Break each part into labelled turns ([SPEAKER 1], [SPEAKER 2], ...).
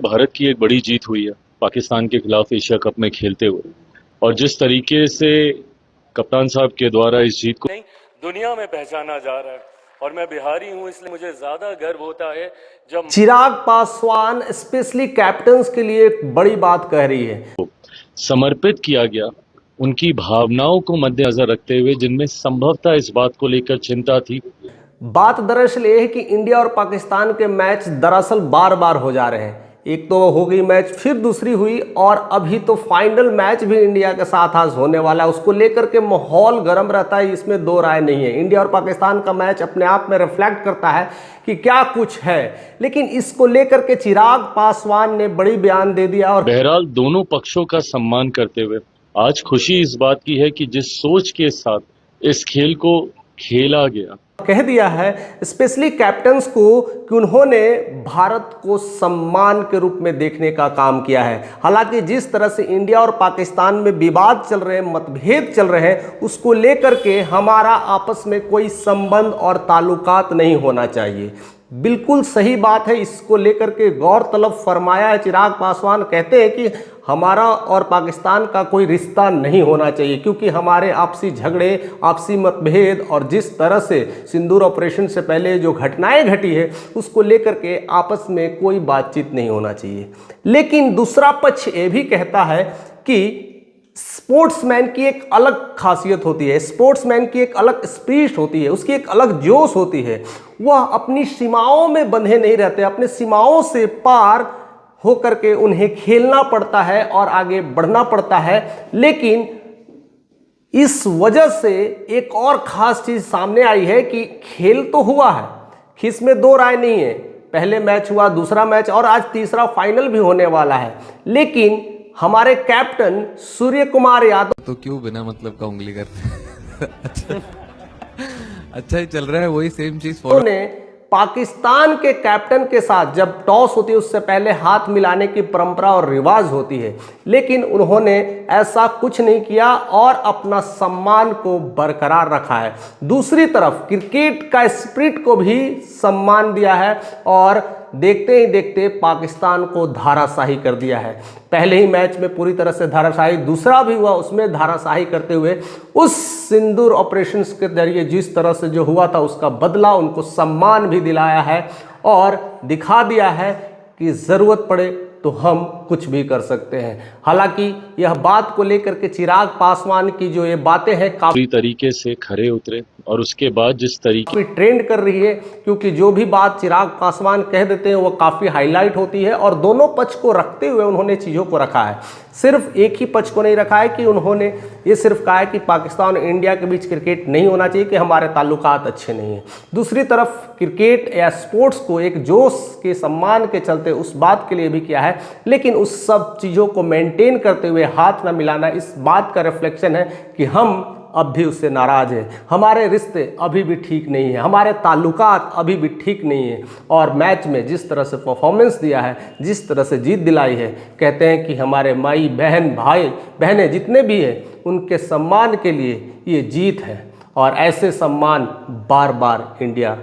[SPEAKER 1] भारत की एक बड़ी जीत हुई है पाकिस्तान के खिलाफ एशिया कप में खेलते हुए। और जिस तरीके से कप्तान साहब के द्वारा इस जीत को
[SPEAKER 2] नहीं दुनिया में पहचाना जा रहा है और मैं बिहारी हूं इसलिए मुझे ज्यादा गर्व होता है जब
[SPEAKER 3] चिराग पासवान स्पेशली कैप्टन्स के लिए एक बड़ी बात कह रही है।
[SPEAKER 1] समर्पित किया गया उनकी भावनाओं को मद्देनजर रखते हुए, जिनमें संभवतः इस बात को लेकर चिंता थी।
[SPEAKER 3] बात दरअसल ये है कि इंडिया और पाकिस्तान के मैच दरअसल बार बार हो जा रहे हैं। एक तो हो गई मैच, फिर दूसरी हुई और अभी तो फाइनल मैच भी इंडिया के साथ आज होने वाला है। उसको लेकर के माहौल गर्म रहता है, इसमें दो राय नहीं है। इंडिया और पाकिस्तान का मैच अपने आप में रिफ्लेक्ट करता है कि क्या कुछ है, लेकिन इसको लेकर के चिराग पासवान ने बड़ी बयान दे दिया। और
[SPEAKER 1] बहरहाल दोनों पक्षों का सम्मान करते हुए आज खुशी इस बात की है कि जिस सोच के साथ इस खेल को खेला गया,
[SPEAKER 3] कह दिया है स्पेशली कैप्टन्स को कि उन्होंने भारत को सम्मान के रूप में देखने का काम किया है। हालांकि जिस तरह से इंडिया और पाकिस्तान में विवाद चल रहे हैं, मतभेद चल रहे हैं, उसको लेकर के हमारा आपस में कोई संबंध और ताल्लुकात नहीं होना चाहिए। बिल्कुल सही बात है, इसको लेकर के गौर तलब फरमाया है चिराग पासवान। कहते हैं कि हमारा और पाकिस्तान का कोई रिश्ता नहीं होना चाहिए, क्योंकि हमारे आपसी झगड़े, आपसी मतभेद और जिस तरह से सिंदूर ऑपरेशन से पहले जो घटनाएं घटी है, उसको लेकर के आपस में कोई बातचीत नहीं होना चाहिए। लेकिन दूसरा पक्ष ये भी कहता है कि स्पोर्ट्समैन की एक अलग खासियत होती है, स्पोर्ट्समैन की एक अलग स्पिरिट होती है, उसकी एक अलग जोश होती है। वह अपनी सीमाओं में बंधे नहीं रहते, अपने सीमाओं से पार होकर के उन्हें खेलना पड़ता है और आगे बढ़ना पड़ता है। लेकिन इस वजह से एक और खास चीज सामने आई है कि खेल तो हुआ है, इसमें दो राय नहीं है। पहले मैच हुआ, दूसरा मैच और आज तीसरा फाइनल भी होने वाला है। लेकिन हमारे कैप्टन सूर्य कुमार यादव
[SPEAKER 4] तो क्यों बिना मतलब का उंगली करते अच्छा ही चल रहा है, वही सेम चीज
[SPEAKER 3] ने पाकिस्तान के कैप्टन के साथ जब टॉस होती है उससे पहले हाथ मिलाने की परंपरा और रिवाज होती है, लेकिन उन्होंने ऐसा कुछ नहीं किया और अपना सम्मान को बरकरार रखा है। दूसरी तरफ क्रिकेट का स्पिरिट को भी सम्मान दिया है और देखते ही देखते पाकिस्तान को धाराशाही कर दिया है। पहले ही मैच में पूरी तरह से धाराशाही, दूसरा भी हुआ उसमें धाराशाही करते हुए उस सिंदूर ऑपरेशंस के जरिए जिस तरह से जो हुआ था उसका बदला उनको सम्मान भी दिलाया है और दिखा दिया है कि ज़रूरत पड़े तो हम कुछ भी कर सकते हैं। हालांकि यह बात को लेकर के चिराग पासवान की जो ये बातें हैं काफी
[SPEAKER 1] तरीके से खरे उतरे और उसके बाद जिस तरीके
[SPEAKER 3] ट्रेंड कर रही है, क्योंकि जो भी बात चिराग पासवान कह देते हैं वो काफ़ी हाईलाइट होती है और दोनों पक्ष को रखते हुए उन्होंने चीज़ों को रखा है। सिर्फ एक ही पक्ष को नहीं रखा है कि उन्होंने ये सिर्फ कहा है कि पाकिस्तान और इंडिया के बीच क्रिकेट नहीं होना चाहिए, कि हमारे ताल्लुकात अच्छे नहीं हैं। दूसरी तरफ क्रिकेट या स्पोर्ट्स को एक जोश के सम्मान के चलते उस बात के लिए भी किया है, लेकिन उस सब चीज़ों को मेंटेन करते हुए हाथ न मिलाना इस बात का रिफ्लेक्शन है कि हम अब भी उससे नाराज़ हैं, हमारे रिश्ते अभी भी ठीक नहीं है, हमारे ताल्लुकात अभी भी ठीक नहीं है। और मैच में जिस तरह से परफॉर्मेंस दिया है, जिस तरह से जीत दिलाई है, कहते हैं कि हमारे माई बहन भाई बहनें जितने भी हैं उनके सम्मान के लिए ये जीत है और ऐसे सम्मान बार बार इंडिया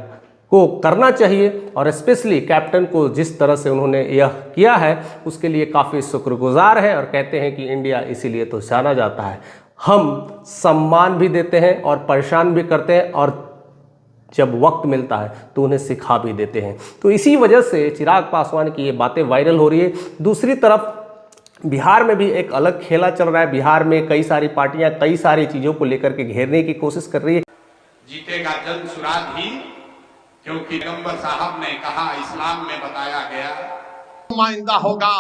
[SPEAKER 3] को करना चाहिए। और स्पेशली कैप्टन को जिस तरह से उन्होंने यह किया है उसके लिए काफ़ी शुक्रगुजार है और कहते हैं कि इंडिया इसीलिए तो जाना जाता है। हम सम्मान भी देते हैं और परेशान भी करते हैं और जब वक्त मिलता है तो उन्हें सिखा भी देते हैं। तो इसी वजह से चिराग पासवान की ये बातें वायरल हो रही है। दूसरी तरफ बिहार में भी एक अलग खेला चल रहा है। बिहार में कई सारी पार्टियां कई सारी चीज़ों को लेकर के घेरने की कोशिश कर रही है।
[SPEAKER 5] जीतेगा जल्द सुराग ही, क्योंकि पैगंबर साहब ने कहा, इस्लाम में बताया गया नुमाइंदा होगा।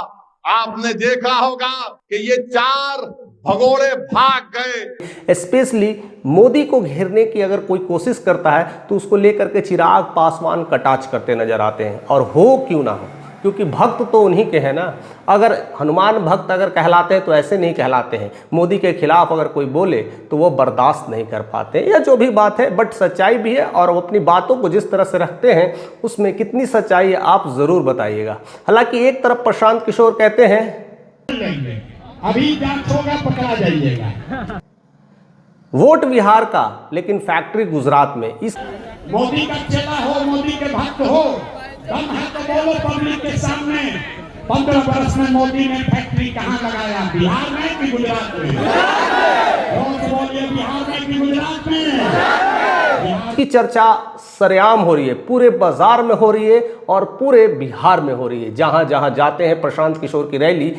[SPEAKER 5] आपने देखा होगा कि ये चार भगोड़े भाग गए।
[SPEAKER 3] स्पेशली मोदी को घेरने की अगर कोई कोशिश करता है तो उसको लेकर के चिराग पासवान कटाक्ष करते नजर आते हैं। और हो क्यों ना हो, क्योंकि भक्त तो उन्हीं के हैं ना। अगर हनुमान भक्त अगर कहलाते हैं तो ऐसे नहीं कहलाते हैं। मोदी के खिलाफ अगर कोई बोले तो वो बर्दाश्त नहीं कर पाते, या जो भी बात है। बट सच्चाई भी है और वो अपनी बातों को जिस तरह से रखते हैं उसमें कितनी सच्चाई है आप ज़रूर बताइएगा। हालांकि एक तरफ प्रशांत किशोर कहते हैं
[SPEAKER 6] अभी जांच होगा, पकड़ा जाइएगा।
[SPEAKER 3] वोट बिहार का लेकिन फैक्ट्री गुजरात में। इस
[SPEAKER 6] मोदी का चेला हो, मोदी के भक्त हो, दम है तो बोलो पब्लिक के सामने। 15 वर्ष में मोदी ने फैक्ट्री कहाँ लगाया? बिहार में कि गुजरात में? रोज बोलिए, बिहार में कि गुजरात में?
[SPEAKER 3] की चर्चा सरेआम हो रही है, पूरे बाजार में हो रही है और पूरे बिहार में हो रही है। जहां जहां जाते हैं प्रशांत किशोर की रैली,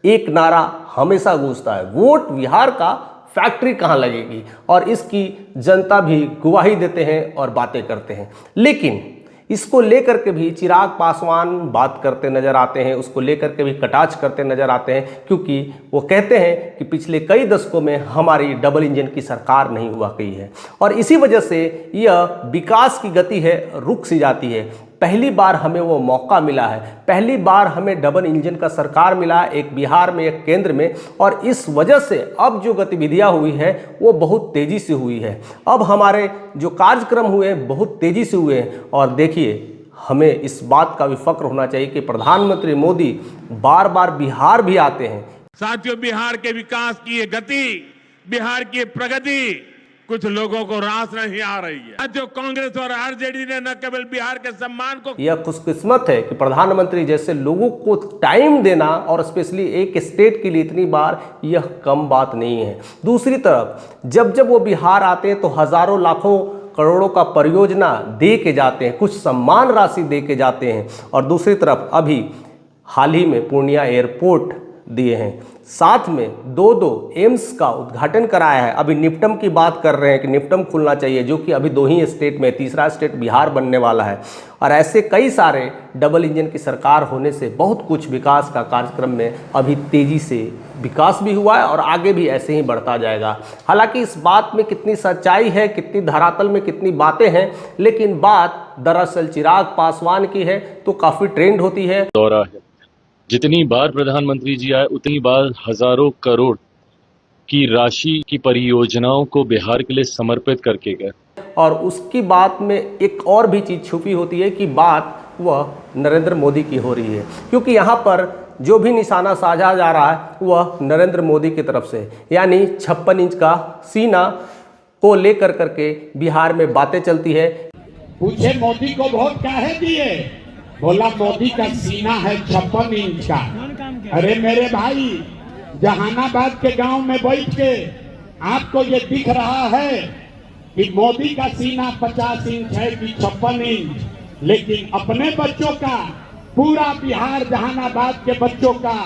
[SPEAKER 3] एक नारा हमेशा गूंजता है, वोट बिहार का, फैक्ट्री कहां लगेगी। और इसकी जनता भी गवाही देते हैं और बातें करते हैं। लेकिन इसको लेकर के भी चिराग पासवान बात करते नजर आते हैं, उसको लेकर के भी कटाक्ष करते नजर आते हैं, क्योंकि वो कहते हैं कि पिछले कई दशकों में हमारी डबल इंजन की सरकार नहीं हुआ गई है और इसी वजह से यह विकास की गति है रुक सी जाती है। पहली बार हमें वो मौका मिला है, पहली बार हमें डबल इंजन का सरकार मिला है, एक बिहार में एक केंद्र में, और इस वजह से अब जो गतिविधियां हुई है वो बहुत तेज़ी से हुई है। अब हमारे जो कार्यक्रम हुए हैं बहुत तेज़ी से हुए हैं। और देखिए, हमें इस बात का भी फक्र होना चाहिए कि प्रधानमंत्री मोदी बार बार बिहार भी आते हैं।
[SPEAKER 5] साथियों, बिहार के विकास की ये गति, बिहार की प्रगति कुछ लोगों को रास नहीं आ रही है। जो कांग्रेस और आरजेडी ने न केवल बिहार के सम्मान को,
[SPEAKER 3] यह खुशकिस्मत है कि प्रधानमंत्री जैसे लोगों को टाइम देना, और स्पेशली एक स्टेट के लिए इतनी बार, यह कम बात नहीं है। दूसरी तरफ जब जब वो बिहार आते हैं तो हजारों लाखों करोड़ों का परियोजना दे के जाते हैं, कुछ सम्मान राशि दे के जाते हैं। और दूसरी तरफ अभी हाल ही में पूर्णिया एयरपोर्ट दिए हैं, साथ में दो एम्स का उद्घाटन कराया है। अभी निफ्टम की बात कर रहे हैं कि निफ्टम खुलना चाहिए, जो कि अभी 2 ही स्टेट में, तीसरा स्टेट बिहार बनने वाला है। और ऐसे कई सारे डबल इंजन की सरकार होने से बहुत कुछ विकास का कार्यक्रम में अभी तेज़ी से विकास भी हुआ है और आगे भी ऐसे ही बढ़ता जाएगा। हालांकि इस बात में कितनी सच्चाई है, कितनी धरातल में कितनी बातें हैं, लेकिन बात दरअसल चिराग पासवान की है तो काफ़ी ट्रेंड होती है।
[SPEAKER 1] दौरा है, जितनी बार प्रधानमंत्री जी आए उतनी बार हजारों करोड़ की राशि की परियोजनाओं को बिहार के लिए समर्पित करके गए।
[SPEAKER 3] और उसकी बात में एक और भी चीज़ छुपी होती है कि बात वह नरेंद्र मोदी की हो रही है, क्योंकि यहाँ पर जो भी निशाना साधा जा रहा है वह नरेंद्र मोदी की तरफ से, यानी 56 इंच का सीना को लेकर करके बिहार में बातें चलती है।
[SPEAKER 6] पूछे मोदी को वोट काहे दिए? बोला मोदी का सीना है 56 इंच का। अरे मेरे भाई, जहानाबाद के गांव में बैठ के आपको ये दिख रहा है कि मोदी का सीना 50 इंच है कि 56 इंच, लेकिन अपने बच्चों का, पूरा बिहार जहानाबाद के बच्चों का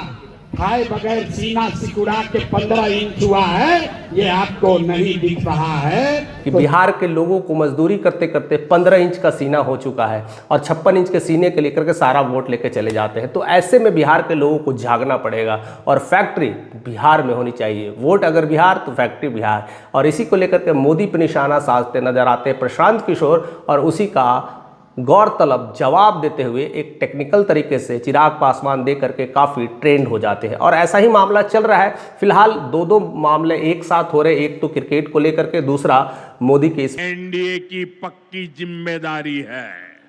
[SPEAKER 6] खाए बगैर सीना सिकुड़ा के 15 इंच हुआ है, ये आपको नहीं दिख रहा है
[SPEAKER 3] कि बिहार के लोगों को मजदूरी करते करते 15 इंच का सीना हो चुका है और 56 इंच के सीने के लेकर के सारा वोट लेके चले जाते हैं। तो ऐसे में बिहार के लोगों को जागना पड़ेगा और फैक्ट्री बिहार में होनी चाहिए। वोट अगर बिहार तो फैक्ट्री बिहार। और इसी को लेकर के मोदी पर निशाना साधते नजर आते हैं प्रशांत किशोर, और उसी का गौरतलब जवाब देते हुए एक टेक्निकल तरीके से चिराग पासवान दे करके काफ़ी ट्रेंड हो जाते हैं। और ऐसा ही मामला चल रहा है। फिलहाल दो मामले एक साथ हो रहे, एक तो क्रिकेट को लेकर के, दूसरा मोदी के इस
[SPEAKER 5] एनडीए की पक्की जिम्मेदारी है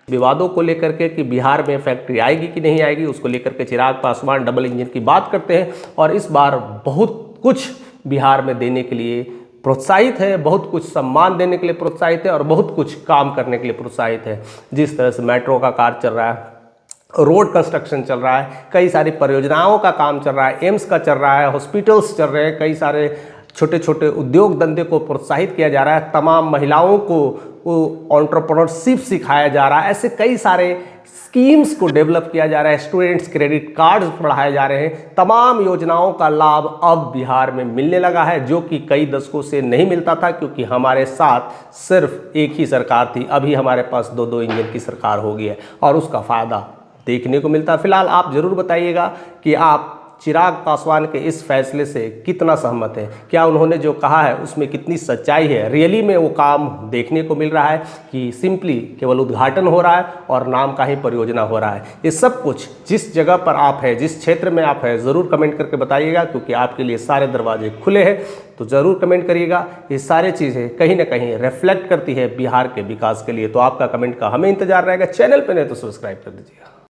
[SPEAKER 3] विवादों को लेकर के कि बिहार में फैक्ट्री आएगी कि नहीं आएगी, उसको लेकर के चिराग पासवान डबल इंजन की बात करते हैं। और इस बार बहुत कुछ बिहार में देने के लिए प्रोत्साहित है, बहुत कुछ सम्मान देने के लिए प्रोत्साहित है और बहुत कुछ काम करने के लिए प्रोत्साहित है। जिस तरह से मेट्रो का कार्य चल रहा है, रोड कंस्ट्रक्शन चल रहा है, कई सारी परियोजनाओं का काम चल रहा है, एम्स का चल रहा है, हॉस्पिटल्स चल रहे हैं, कई सारे छोटे छोटे उद्योग धंधे को प्रोत्साहित किया जा रहा है, तमाम महिलाओं को एंटरप्रेन्योरशिप सिखाया जा रहा है। ऐसे कई सारे स्कीम्स को डेवलप किया जा रहा है, स्टूडेंट्स क्रेडिट कार्ड्स बढ़ाए जा रहे हैं। तमाम योजनाओं का लाभ अब बिहार में मिलने लगा है, जो कि कई दशकों से नहीं मिलता था, क्योंकि हमारे साथ सिर्फ एक ही सरकार थी। अभी हमारे पास 2 इंजन की सरकार हो गई है और उसका फ़ायदा देखने को मिलता है। फिलहाल आप ज़रूर बताइएगा कि आप चिराग पासवान के इस फैसले से कितना सहमत है, क्या उन्होंने जो कहा है उसमें कितनी सच्चाई है, रियली में वो काम देखने को मिल रहा है कि सिंपली केवल उद्घाटन हो रहा है और नाम का ही परियोजना हो रहा है। ये सब कुछ जिस जगह पर आप है, जिस क्षेत्र में आप है, ज़रूर कमेंट करके बताइएगा, क्योंकि आपके लिए सारे दरवाजे खुले हैं। तो ज़रूर कमेंट करिएगा। ये सारी चीज़ें कहीं ना कहीं रिफ्लेक्ट करती है बिहार के विकास के लिए। तो आपका कमेंट का हमें इंतजार रहेगा। चैनल पर नहीं तो सब्सक्राइब कर दीजिएगा।